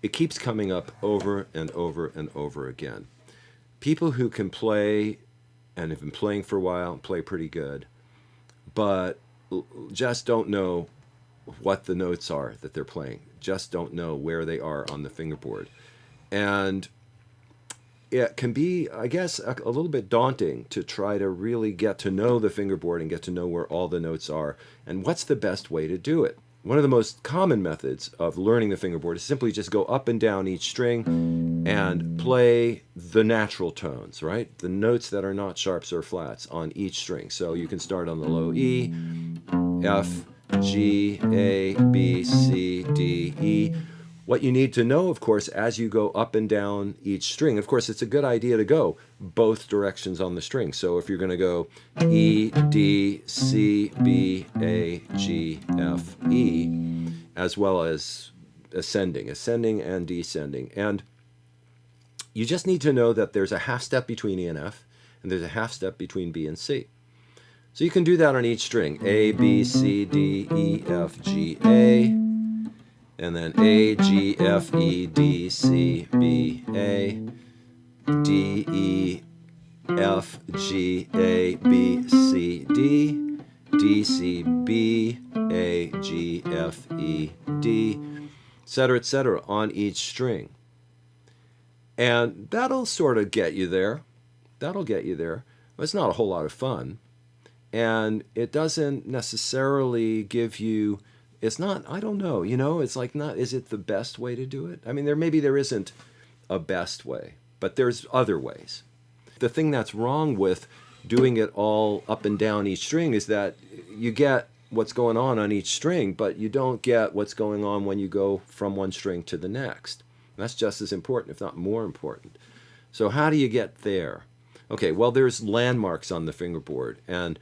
it keeps coming up over and over and over again. People who can play and have been playing for a while, play pretty good, but just don't know what the notes are that they're playing, just don't know where they are on the fingerboard. And it can be, I guess, a little bit daunting to try to really get to know the fingerboard and get to know where all the notes are and what's the best way to do it. One of the most common methods of learning the fingerboard is simply just go up and down each string and play the natural tones, right? The notes that are not sharps or flats on each string. So you can start on the low E, F, G, A, B, C, D, E. What you need to know, of course, as you go up and down each string, of course, it's a good idea to go both directions on the string. So if you're going to go E, D, C, B, A, G, F, E, as well as ascending and descending. And you just need to know that there's a half step between E and F, and there's a half step between B and C. So you can do that on each string. A, B, C, D, E, F, G, A. And then A, G, F, E, D, C, B, A. D, E, F, G, A, B, C, D. D, C, B, A, G, F, E, D. Etc. on each string. And that'll sort of get you there. That'll get you there. But it's not a whole lot of fun. And it doesn't necessarily give you, it's not, I don't know, it's like not, is it the best way to do it? I mean, maybe there isn't a best way, but there's other ways. The thing that's wrong with doing it all up and down each string is that you get what's going on each string, but you don't get what's going on when you go from one string to the next. That's just as important, if not more important. So how do you get there? Okay, well, there's landmarks on the fingerboard, and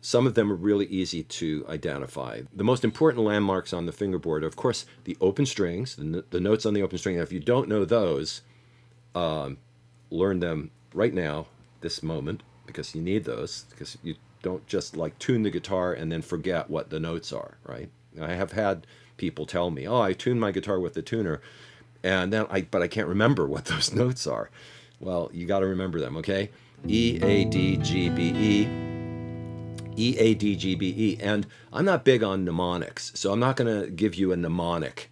some of them are really easy to identify. The most important landmarks on the fingerboard are, of course, the open strings, the notes on the open string. Now, if you don't know those, learn them right now, this moment, because you need those, because you don't just like tune the guitar and then forget what the notes are, right? I have had people tell me, oh, I tuned my guitar with the tuner, and then but I can't remember what those notes are. Well, you got to remember them, okay? E, A, D, G, B, E. E, A, D, G, B, E. And I'm not big on mnemonics, so I'm not going to give you a mnemonic,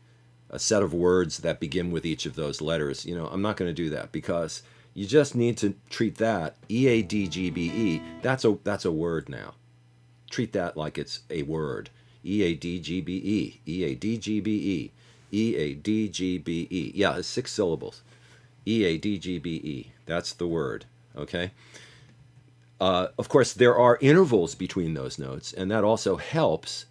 a set of words that begin with each of those letters. I'm not going to do that because you just need to treat that, E, A, D, G, B, E, that's a word now. Treat that like it's a word. E, A, D, G, B, E. E, A, D, G, B, E. E, A, D, G, B, E. Yeah, it's 6 syllables. E, A, D, G, B, E. That's the word, okay? Of course, there are intervals between those notes, and that also helps.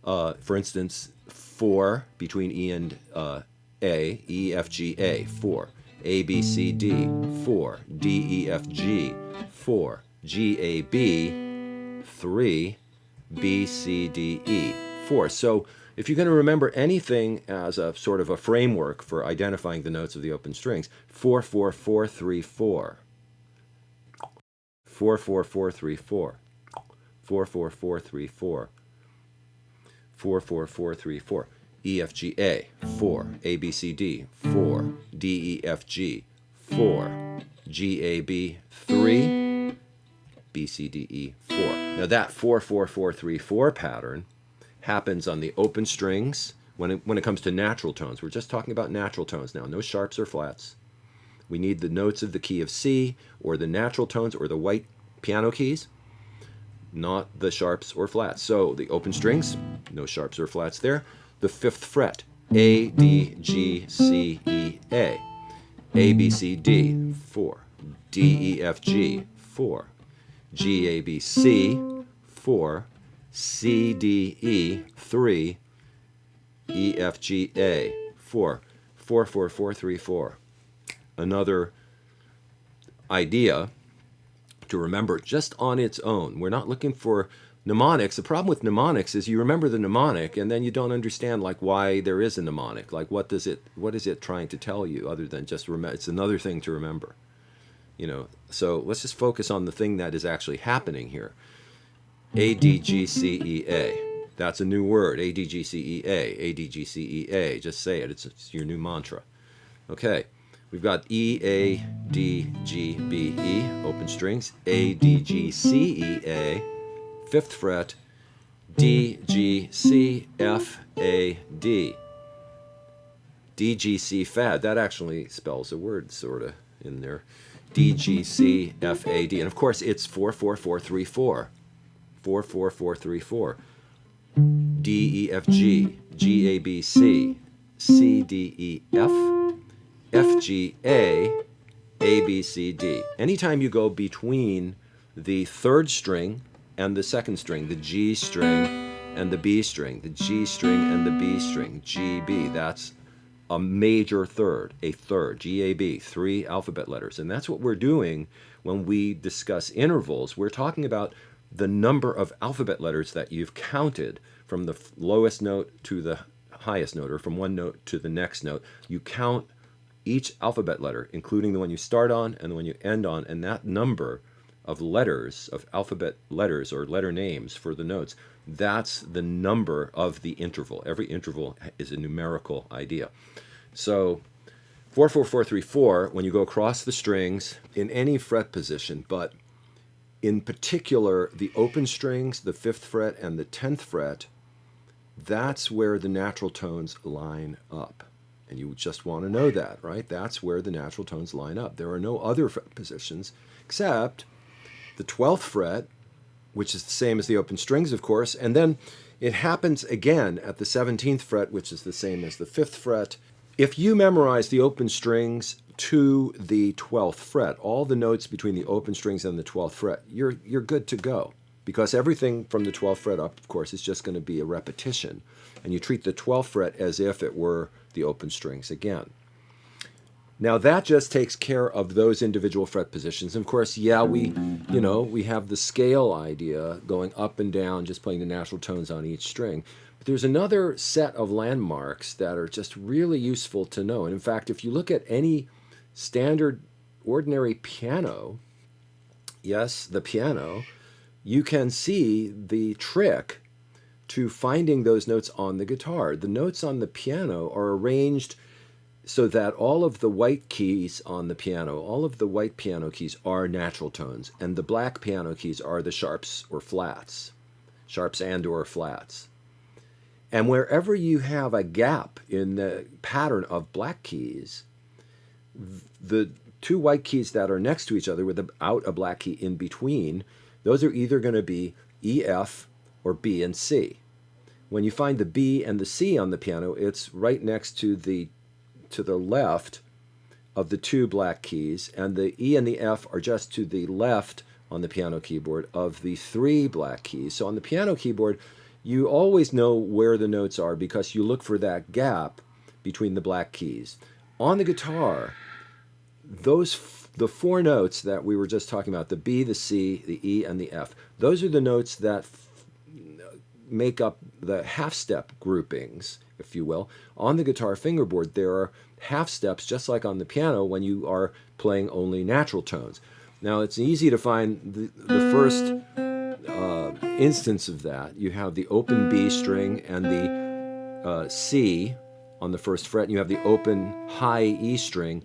For instance, 4 between E and A, E, F, G, A, 4. A, B, C, D, 4. D, E, F, G, 4. G, A, B, 3. B, C, D, E, 4. So if you're going to remember anything as a sort of a framework for identifying the notes of the open strings, 4, 4, 4, 3, 4. 4, 4, 4, 3, 4. 4, 4, 4, 3, 4. 4, 4, 4, 3, 4. E, F, G, A, 4. A, B, C, D, 4. D, E, F, G, 4. G, A, B, 3. B, C, D, E, 4. Now that 4, 4, 4, 3, 4 pattern happens on the open strings when it comes to natural tones. We're just talking about natural tones now, no sharps or flats. We need the notes of the key of C, or the natural tones, or the white piano keys, not the sharps or flats. So the open strings, no sharps or flats there. The 5th fret, A, D, G, C, E, A. A, B, C, D, 4. D, E, F, G, 4. G, A, B, C, 4. C, D, E, 3. E, F, G, A, 4. 4, 4, 4, 3, 4. Another idea to remember just on its own. We're not looking for mnemonics. The problem with mnemonics is you remember the mnemonic and then you don't understand like why there is a mnemonic. Like what is it trying to tell you other than just remember? It's another thing to remember. So let's just focus on the thing that is actually happening here. A, D, G, C, E, A. That's a new word. A, D, G, C, E, A. A, D, G, C, E, A. Just say it. It's your new mantra. Okay, we've got E, A, D, G, B, E, open strings, A, D, G, C, E, A, 5th fret, D, G, C, F, A, D. D, G, C, fad. That actually spells a word, sort of, in there. D, G, C, F, A, D. And of course, it's 4, 4, 4, 3, 4. 4, 4, 4, 3, 4. D, E, F, G, G, A, B, C, C, D, E, F, F, G, A, B, C, D. Anytime you go between the 3rd string and the 2nd string, the G string and the B string, the G string and the B string, G, B, that's a major third, a third, G-A-B, 3 alphabet letters. And that's what we're doing when we discuss intervals. We're talking about the number of alphabet letters that you've counted from the lowest note to the highest note, or from one note to the next note. You count each alphabet letter, including the one you start on and the one you end on, and that number of letters, of alphabet letters or letter names for the notes, that's the number of the interval. Every interval is a numerical idea. So 4, 4, 4, 3, 4, when you go across the strings in any fret position, but in particular the open strings, the 5th fret and the 10th fret, that's where the natural tones line up. And you just want to know that, right? That's where the natural tones line up. There are no other fret positions except the 12th fret, which is the same as the open strings, of course, and then it happens again at the 17th fret, which is the same as the 5th fret. If you memorize the open strings to the 12th fret, all the notes between the open strings and the 12th fret, you're good to go, because everything from the 12th fret up, of course, is just going to be a repetition, and you treat the 12th fret as if it were the open strings again. Now that just takes care of those individual fret positions. And of course, yeah, we have the scale idea going up and down, just playing the natural tones on each string. But there's another set of landmarks that are just really useful to know. And in fact, if you look at any standard ordinary piano, yes, the piano, you can see the trick to finding those notes on the guitar. The notes on the piano are arranged so that all of the white keys on the piano, all of the white piano keys are natural tones, and the black piano keys are the sharps or flats, sharps and or flats. And wherever you have a gap in the pattern of black keys, the 2 white keys that are next to each other without a black key in between, those are either going to be E, F, or B and C. When you find the B and the C on the piano, it's right next to the left of the 2 black keys, and the E and the F are just to the left on the piano keyboard of the 3 black keys. So on the piano keyboard, you always know where the notes are because you look for that gap between the black keys. On the guitar, the 4 notes that we were just talking about, the B, the C, the E, and the F, those are the notes that make up the half-step groupings, if you will. On the guitar fingerboard, there are half steps, just like on the piano, when you are playing only natural tones. Now, it's easy to find the first instance of that. You have the open B string and the C on the 1st fret, and you have the open high E string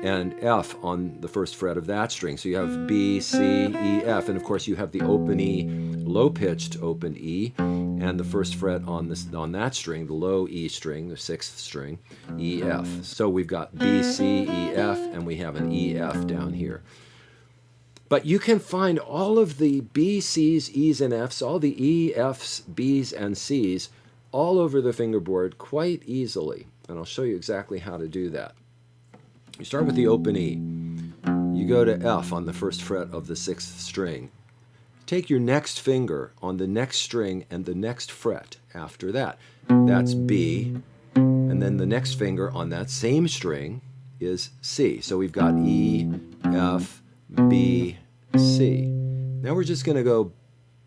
and F on the 1st fret of that string. So you have B, C, E, F, and of course you have the open E, low-pitched open E, and the 1st fret on that string, the low E string, the 6th string, E, F. So we've got B, C, E, F, and we have an E, F down here. But you can find all of the B, C's, E's, and F's, all the E, F's, B's, and C's all over the fingerboard quite easily. And I'll show you exactly how to do that. You start with the open E. You go to F on the 1st fret of the 6th string. Take your next finger on the next string and the next fret after that. That's B. And then the next finger on that same string is C. So we've got E, F, B, C. Now we're just going to go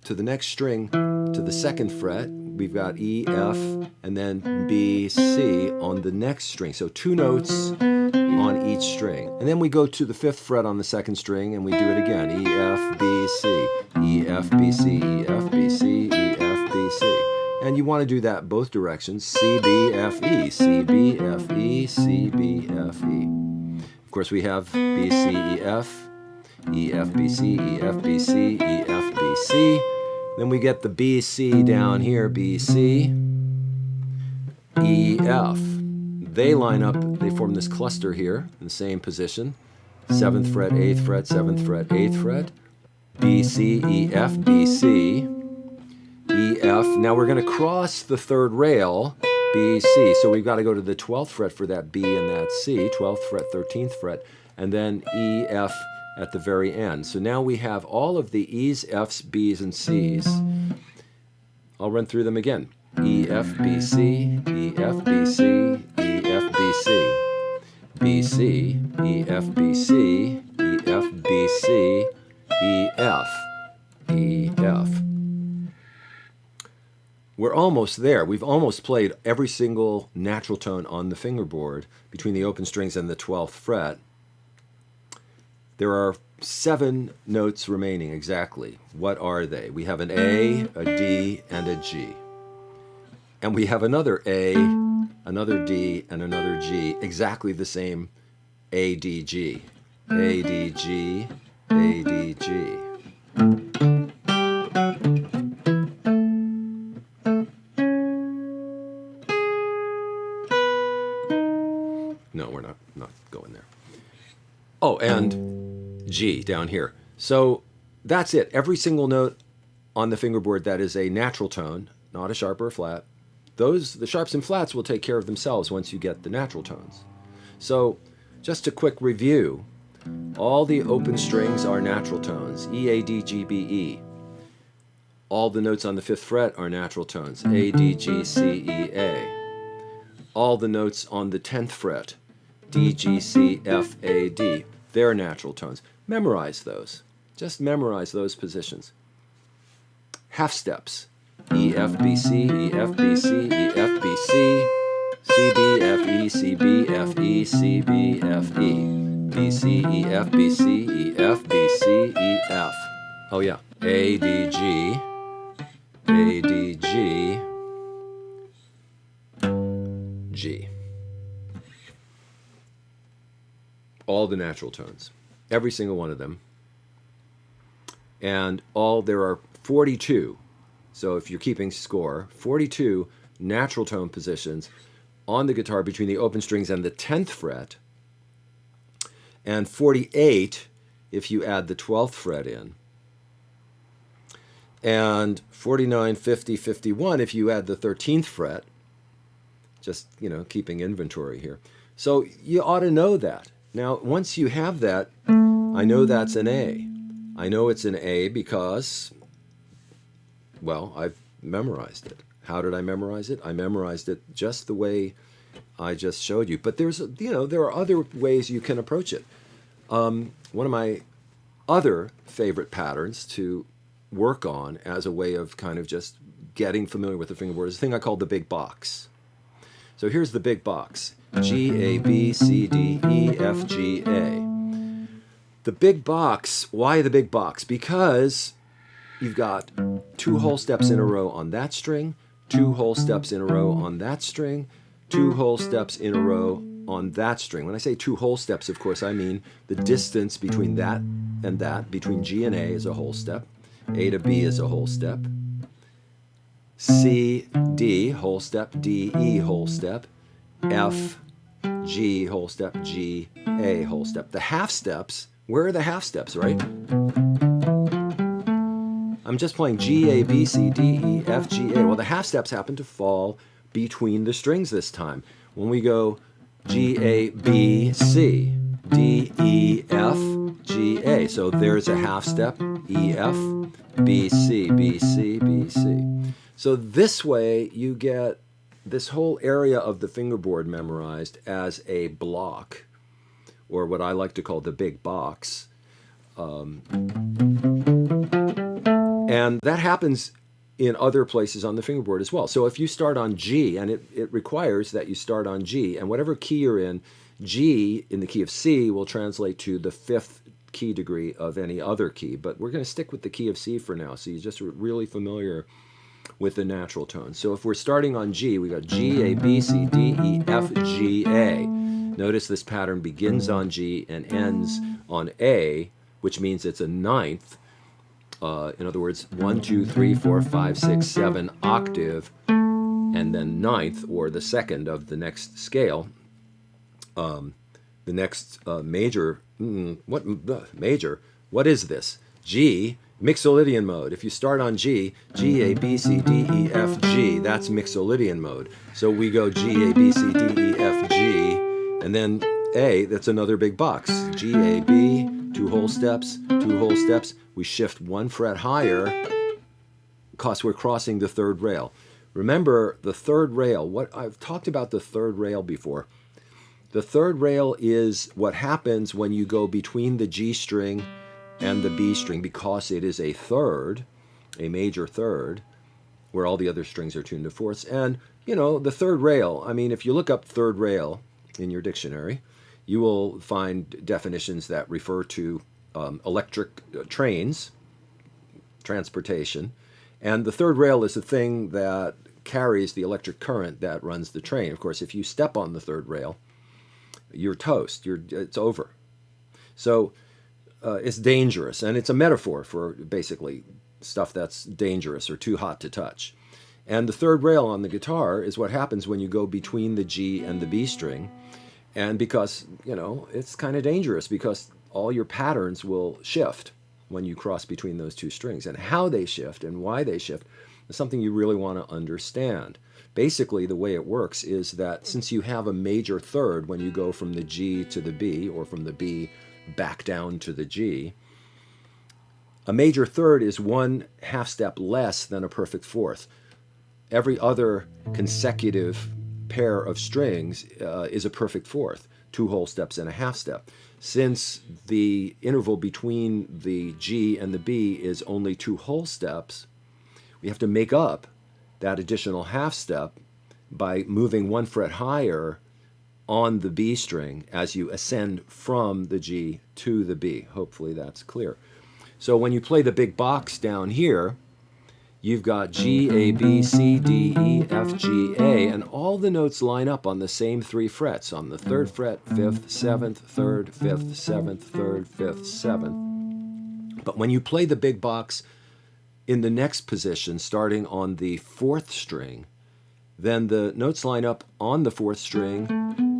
to the next string, to the 2nd fret. We've got E, F, and then B, C on the next string. So 2 notes on each string. And then we go to the 5th fret on the 2nd string and we do it again. E, F, B, C. E, F, B, C, E, F, B, C, E, F, B, C. And you want to do that both directions, C, B, F, E, C, B, F, E, C, B, F, E. Of course, we have B, C, E, F, E, F, B, C, E, F, B, C, E, F, B, C. Then we get the B, C down here, B, C, E, F. They line up, they form this cluster here in the same position. 7th fret, 8th fret, 7th fret, 8th fret. B, C, E, F, B, C, E, F. Now we're going to cross the 3rd rail, B, C. So we've got to go to the 12th fret for that B and that C, 12th fret, 13th fret, and then E, F at the very end. So now we have all of the E's, F's, B's, and C's. I'll run through them again. E, F, B, C, E, F, B, C, E, F, B, C, B, C, E, F, B, C, E, F, B, C, E, F, E, F. We're almost there. We've almost played every single natural tone on the fingerboard between the open strings and the 12th fret. There are 7 notes remaining exactly. What are they? We have an A, a D, and a G. And we have another A, another D, and another G, exactly the same A, D, G. A, D, G, A, D, G. No, we're not going there. Oh, and G down here. So that's it. Every single note on the fingerboard that is a natural tone, not a sharp or a flat, the sharps and flats will take care of themselves once you get the natural tones. So just a quick review. All the open strings are natural tones, E, A, D, G, B, E. All the notes on the 5th fret are natural tones, A, D, G, C, E, A. All the notes on the 10th fret, D, G, C, F, A, D. They're natural tones. Memorize those. Just memorize those positions. Half steps. E, F, B, C, E, F, B, C, E, F, B, C, C, B, F, E, C, B, F, E, C, B, F, E, B, C, E, F, B, C, E, F, B, C, E, F. Oh yeah. A, D, G, A, D, G, G. All the natural tones. Every single one of them. And there are 42. So if you're keeping score, 42 natural tone positions on the guitar between the open strings and the 10th fret, and 48 if you add the 12th fret in, and 49, 50, 51 if you add the 13th fret, just, keeping inventory here. So you ought to know that. Now, once you have that, I know that's an A. I know it's an A because, well, I've memorized it. How did I memorize it? I memorized it just the way I just showed you. But there are other ways you can approach it. One of my other favorite patterns to work on as a way of kind of just getting familiar with the fingerboard is a thing I call the big box. So here's the big box. G, A, B, C, D, E, F, G, A. The big box, why the big box? Because you've got 2 whole steps in a row on that string, 2 whole steps in a row on that string, 2 whole steps in a row on that string. When I say 2 whole steps, of course, I mean the distance between that and that, between G and A is a whole step, A to B is a whole step, C, D, whole step, D, E, whole step, F, G, whole step, G, A, whole step. The half steps, where are the half steps, right? I'm just playing G, A, B, C, D, E, F, G, A. Well, the half steps happen to fall between the strings this time. When we go G, A, B, C, D, E, F, G, A. So there's a half step, E, F, B, C, B, C, B, C. So this way you get this whole area of the fingerboard memorized as a block, or what I like to call the big box. And that happens in other places on the fingerboard as well. So if you start on G, and it requires that you start on G, and whatever key you're in, G in the key of C will translate to the 5th key degree of any other key. But we're going to stick with the key of C for now, so you're just really familiar with the natural tones. So if we're starting on G, we got G, A, B, C, D, E, F, G, A. Notice this pattern begins on G and ends on A, which means it's a ninth. In other words, 1, 2, 3, 4, 5, 6, 7 octave, and then ninth, or the second of the next scale. The next major, major? What is this? G, Mixolydian mode. If you start on G, G, A, B, C, D, E, F, G, that's Mixolydian mode. So we go G, A, B, C, D, E, F, G, and then A, that's another big box. G, A, B, 2 whole steps, 2 whole steps. We shift 1 fret higher because we're crossing the third rail. Remember the third rail. What I've talked about the third rail before. The third rail is what happens when you go between the G string and the B string, because it is a third, a major third, where all the other strings are tuned to fourths. And, you know, the third rail, I mean, if you look up third rail in your dictionary, you will find definitions that refer to electric trains, transportation. And the third rail is the thing that carries the electric current that runs the train. Of course, if you step on the third rail, you're toast. It's over. So it's dangerous, and it's a metaphor for basically stuff that's dangerous or too hot to touch. And the third rail on the guitar is what happens when you go between the G and the B string. And because, you know, it's kind of dangerous, because all your patterns will shift when you cross between those two strings. And how they shift and why they shift is something you really want to understand. Basically, the way it works is that since you have a major third when you go from the G to the B, or from the B back down to the G, a major third is 1 half step less than a perfect fourth. Every other consecutive pair of strings is a perfect fourth, 2 whole steps and a half step. Since the interval between the G and the B is only 2 whole steps, we have to make up that additional half step by moving 1 fret higher on the B string as you ascend from the G to the B. Hopefully that's clear. So when you play the big box down here, you've got G, A, B, C, D, E, F, G, A, and all the notes line up on the same 3 frets, on the 3rd fret, 5th, 7th, 3rd, 5th, 7th, 3rd, 5th, 7th. But when you play the big box in the next position, starting on the 4th string, then the notes line up on the 4th string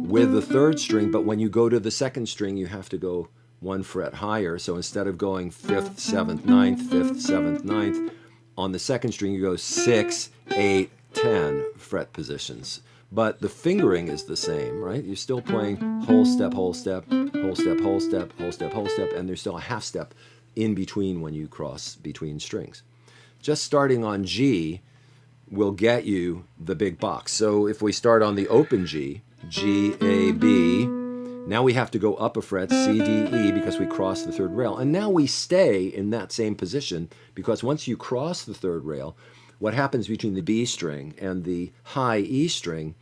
with the 3rd string, but when you go to the 2nd string, you have to go 1 fret higher. So instead of going 5th, 7th, 9th, 5th, 7th, 9th, on the 2nd string you go 6, 8, 10 fret positions. But the fingering is the same, right? You're still playing whole step, whole step, whole step, whole step, whole step, whole step, and there's still a half step in between when you cross between strings. Just starting on G will get you the big box. So if we start on the open G, G, A, B, now we have to go up a fret, C, D, E, because we crossed the 3rd rail. And now we stay in that same position, because once you cross the 3rd rail, what happens between the B string and the high E string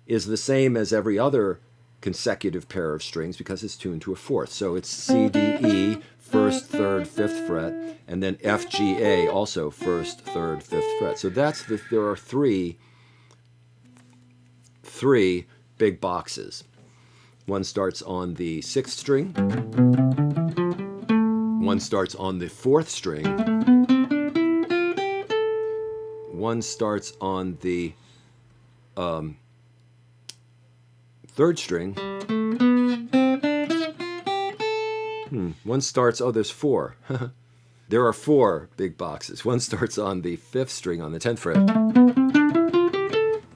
is the same as every other consecutive pair of strings, because it's tuned to a 4th. So it's C, D, E, 1st, 3rd, 5th fret, and then F, G, A, also 1st, 3rd, 5th fret. So there are three big boxes. One starts on the 6th string, one starts on the 4th string, one starts on the 3rd string, one starts, there's 4. There are 4 big boxes. One starts on the 5th string on the 10th fret.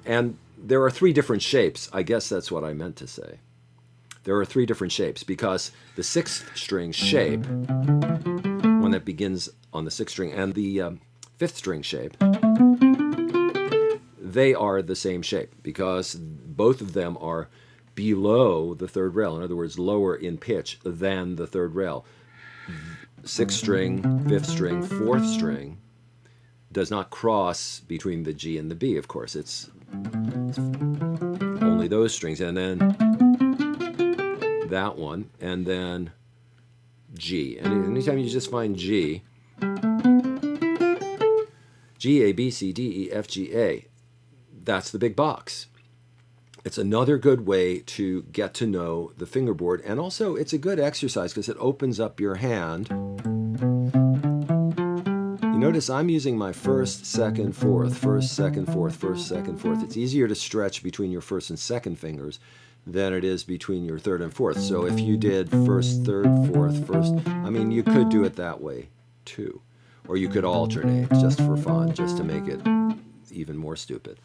And there are 3 different shapes. I guess that's what I meant to say. There are 3 different shapes, because the 6th string shape, one that begins on the 6th string, and the 5th string shape, they are the same shape, because both of them are below the 3rd rail. In other words, lower in pitch than the 3rd rail. 6th string, 5th string, 4th string does not cross between the G and the B, of course. It's only those strings. And then that one, and then G. And anytime you just find G G, A, B, C, D, E, F, G, A. That's the big box. It's another good way to get to know the fingerboard. And also, it's a good exercise because it opens up your hand. You notice I'm using my first, second, fourth, first, second, fourth, first, second, fourth. It's easier to stretch between your first and second fingers than it is between your third and fourth. So if you did first, third, fourth, first, I mean, you could do it that way too. Or you could alternate just for fun, just to make it even more stupid.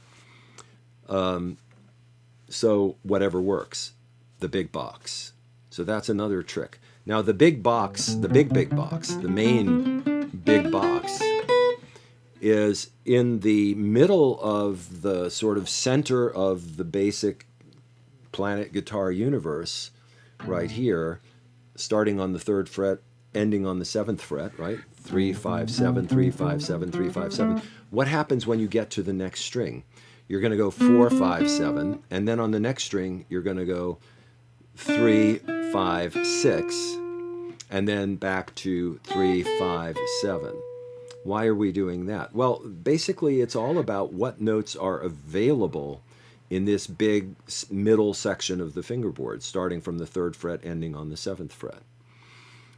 So whatever works, the big box. So that's another trick. Now the big box, the big box, the main big box is in the middle of the sort of center of the basic planet guitar universe right here, starting on the 3rd fret, ending on the 7th fret, right? 3, 5, 7, 3, 5, 7, 3, 5, 7. What happens when you get to the next string? You're going to go 4, 5, 7, and then on the next string, you're going to go 3, 5, 6, and then back to 3, 5, 7. Why are we doing that? Well, basically, it's all about what notes are available in this big middle section of the fingerboard, starting from the 3rd fret, ending on the 7th fret.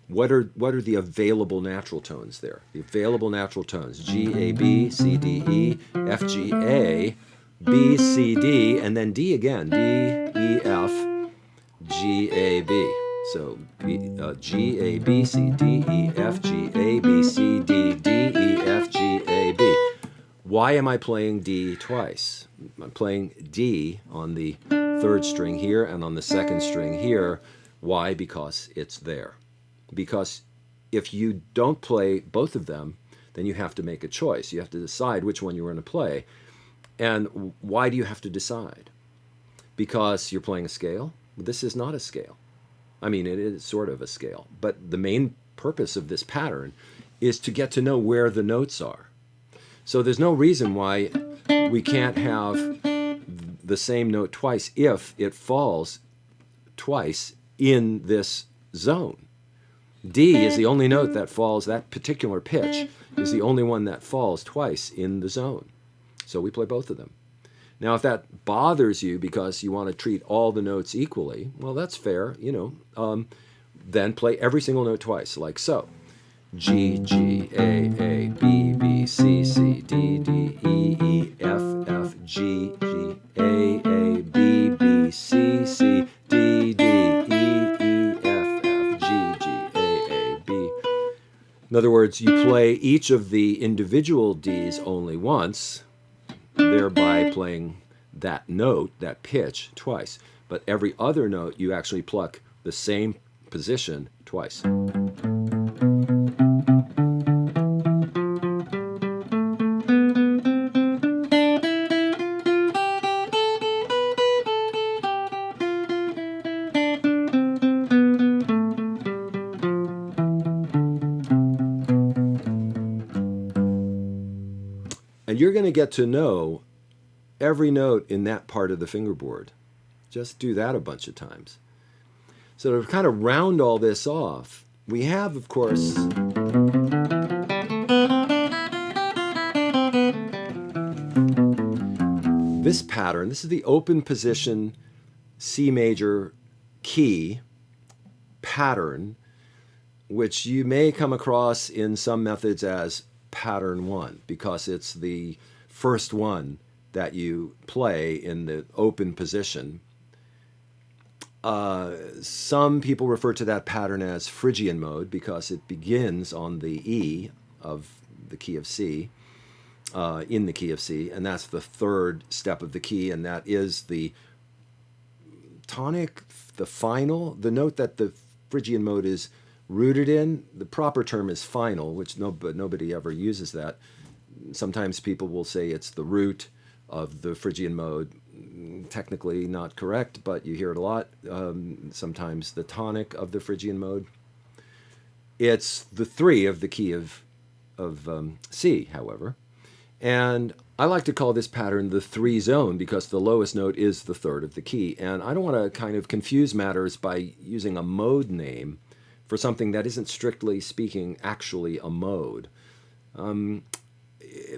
What are the available natural tones there? The available natural tones: G, A, B, C, D, E, F, G, A, B, C, D, and then D again. D, E, F, G, A, B. So G, A, B, C, D, E, F, G, A, B, C, D, D, E, F, G, A, B. Why am I playing D twice? I'm playing D on the 3rd string here and on the 2nd string here. Why? Because it's there. Because if you don't play both of them, then you have to make a choice. You have to decide which one you're going to play. And why do you have to decide? Because you're playing a scale? This is not a scale. I mean, it is sort of a scale. But the main purpose of this pattern is to get to know where the notes are. So there's no reason why we can't have the same note twice if it falls twice in this zone. D is the only note that falls, that particular pitch is the only one that falls twice in the zone. So we play both of them. Now, if that bothers you because you want to treat all the notes equally, well, that's fair, then play every single note twice, like so. G, G, A, B, B, C, C, D, D, E, E, F, F, G, G, A, B, B, C, C, D, D, E, F, F, G, G, A, B. In other words, you play each of the individual Ds only once, thereby playing that note, that pitch, twice. But every other note, you actually pluck the same position twice. And you're going to get to know every note in that part of the fingerboard. Just do that a bunch of times. So to kind of round all this off, we have, of course, this pattern. This is the open position C major key pattern, which you may come across in some methods as pattern 1, because it's the first one that you play in the open position. Some people refer to that pattern as Phrygian mode because it begins on the E of the key of C, in the key of C, and that's the 3rd step of the key, and that is the tonic, the final, the note that the Phrygian mode is rooted in. The proper term is final, which nobody ever uses that. Sometimes people will say it's the root of the Phrygian mode. Technically not correct, but you hear it a lot. Sometimes the tonic of the Phrygian mode. It's the 3 of the key of C, however. And I like to call this pattern the 3 zone because the lowest note is the 3rd of the key. And I don't want to kind of confuse matters by using a mode name for something that isn't strictly speaking actually a mode.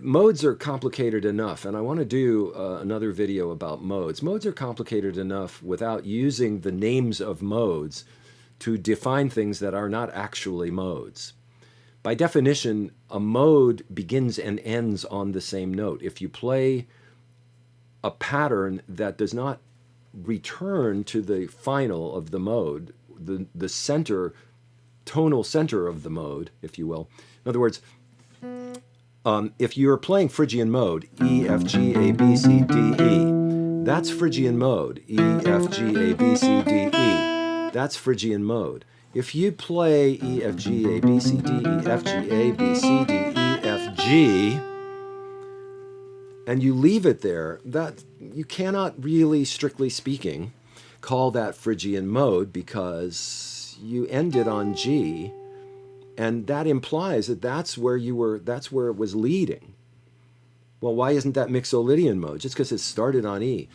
modes are complicated enough, and I want to do another video about modes. Modes are complicated enough without using the names of modes to define things that are not actually modes. By definition, a mode begins and ends on the same note. If you play a pattern that does not return to the final of the mode, the center, tonal center of the mode, if you will. In other words, if you're playing Phrygian mode, E, F, G, A, B, C, D, E, that's Phrygian mode. E, F, G, A, B, C, D, E, that's Phrygian mode. If you play E, F, G, A, B, C, D, E, F, G, A, B, C, D, E, F, G, and you leave it there, that you cannot really, strictly speaking, call that Phrygian mode because you ended on G, and that implies that that's where it was leading. Well, why isn't that Mixolydian mode? Just because it started on E.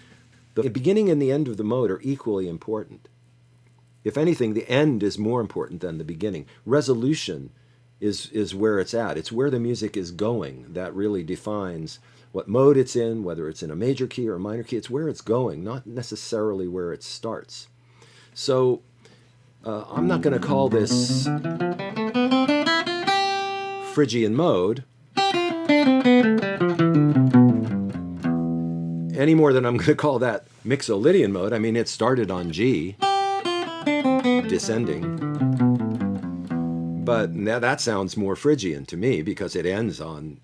The beginning and the end of the mode are equally important. If anything, the end is more important than the beginning. Resolution is where it's at. It's where the music is going that really defines what mode it's in, whether it's in a major key or a minor key. It's where it's going, not necessarily where it starts. So I'm not going to call this Phrygian mode any more than I'm going to call that Mixolydian mode. I mean, it started on G, descending. But now that sounds more Phrygian to me because it ends on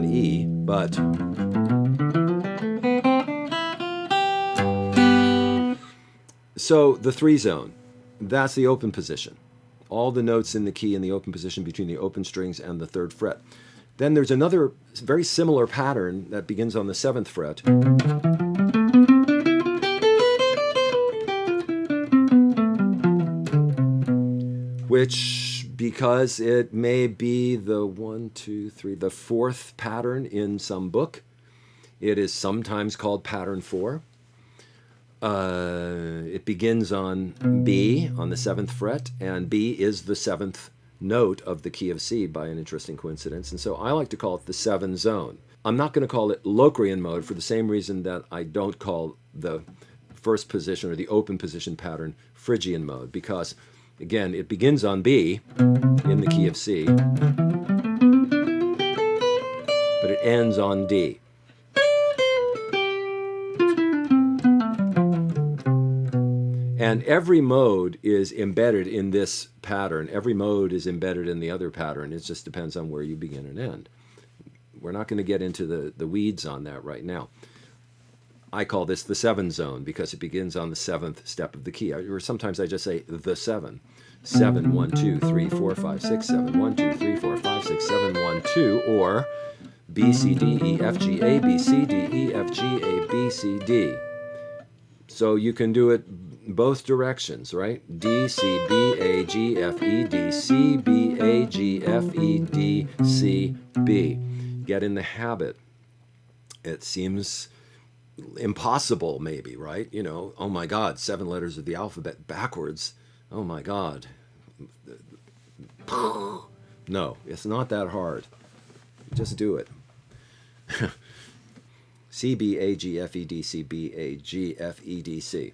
E, but so the 3 zone, that's the open position. All the notes in the key in the open position between the open strings and the 3rd fret. Then there's another very similar pattern that begins on the 7th fret. Which, because it may be the 4th pattern in some book, it is sometimes called pattern 4. It begins on B on the 7th fret, and B is the 7th note of the key of C by an interesting coincidence. And so I like to call it the VII Zone. I'm not going to call it Locrian mode for the same reason that I don't call the first position or the open position pattern Phrygian mode, because again, it begins on B in the key of C, but it ends on D. And every mode is embedded in this pattern. Every mode is embedded in the other pattern. It just depends on where you begin and end. We're not going to get into the weeds on that right now. I call this the 7 zone because it begins on the 7th step of the key. Or sometimes I just say the 7. 7, 1, 2, 3, 4, 5, 6, 7, 1, 2, 3, 4, 5, 6, 7, 1, 2, or B, C, D, E, F, G, A, B, C, D, E, F, G, A, B, C, D. So you can do it both directions, right? D, C, B, A, G, F, E, D, C, B, A, G, F, E, D, C, B. Get in the habit. It seems impossible, maybe, right? You know, oh my God, 7 letters of the alphabet backwards. Oh my God. No, it's not that hard. Just do it. C, B, A, G, F, E, D, C, B, A, G, F, E, D, C.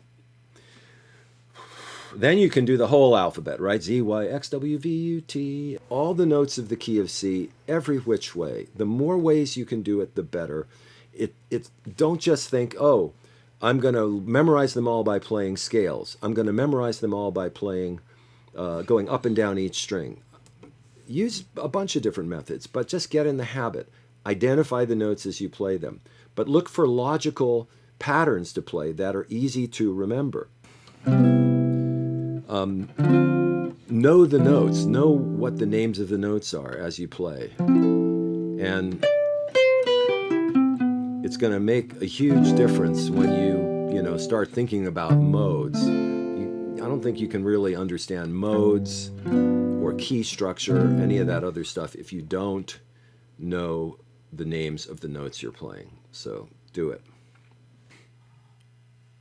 Then you can do the whole alphabet, right? Z, Y, X, W, V, U, T. All the notes of the key of C, every which way. The more ways you can do it, the better. Don't just think, oh, I'm going to memorize them all by playing scales. I'm going to memorize them all by playing, going up and down each string. Use a bunch of different methods, but just get in the habit. Identify the notes as you play them. But look for logical patterns to play that are easy to remember. Know the notes. Know what the names of the notes are as you play. And it's going to make a huge difference when you start thinking about modes. I don't think you can really understand modes or key structure, any of that other stuff, if you don't know the names of the notes you're playing. So do it.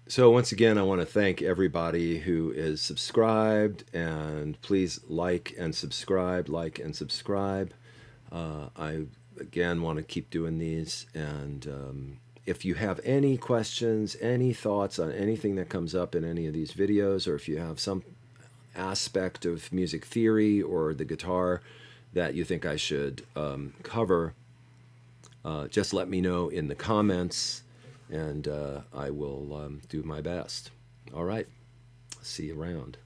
So once again, I want to thank everybody who is subscribed, and please like and subscribe, like and subscribe. I again want to keep doing these, and if you have any questions, any thoughts on anything that comes up in any of these videos, or if you have some aspect of music theory or the guitar that you think I should cover, just let me know in the comments, and I will do my best. All right. See you around.